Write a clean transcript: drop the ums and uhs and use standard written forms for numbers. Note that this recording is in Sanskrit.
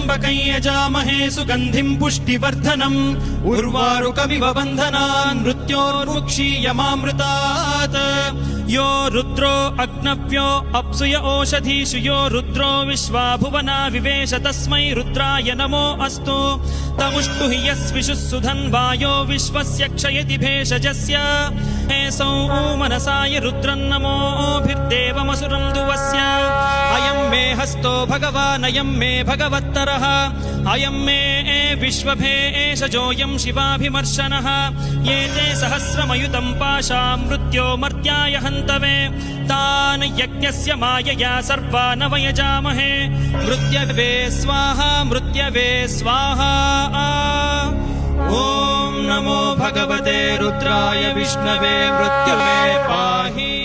त्र्यम्बकं यजामहे सुगन्धिं पुष्टिवर्धनम् उर्वारुकमिव बन्धनान् मृत्योर्मुक्षीयमामृतात् यो रुद्रो अग्नव्यो अप्सुय ओषधीषु यो रुद्रो विश्वा भुवना विवेश तस्मै रुद्राय नमो अस्तु तमुष्टु हि यस्विषुः सुधन्वायो विश्वस्य क्षयति भेषजस्य एसौ मनसाय रुद्रन्नमोभिर्देवमसुरं दुवस्य अयं मे हस्तो भगवान् अयं मे भगवत्तरः अयं मे विश्वभेषजोऽयं शिवाभिमर्शनः ये ते सहस्रमयुतं पाशा मृत्यो मर्त्याय हन्तवे तान् यज्ञस्य मायया सर्वान् वयजामहे मृत्यवे स्वाहा मृत्यवे स्वाहा ॐ नमो भगवते रुद्राय विष्णवे मृत्युवे पाहि।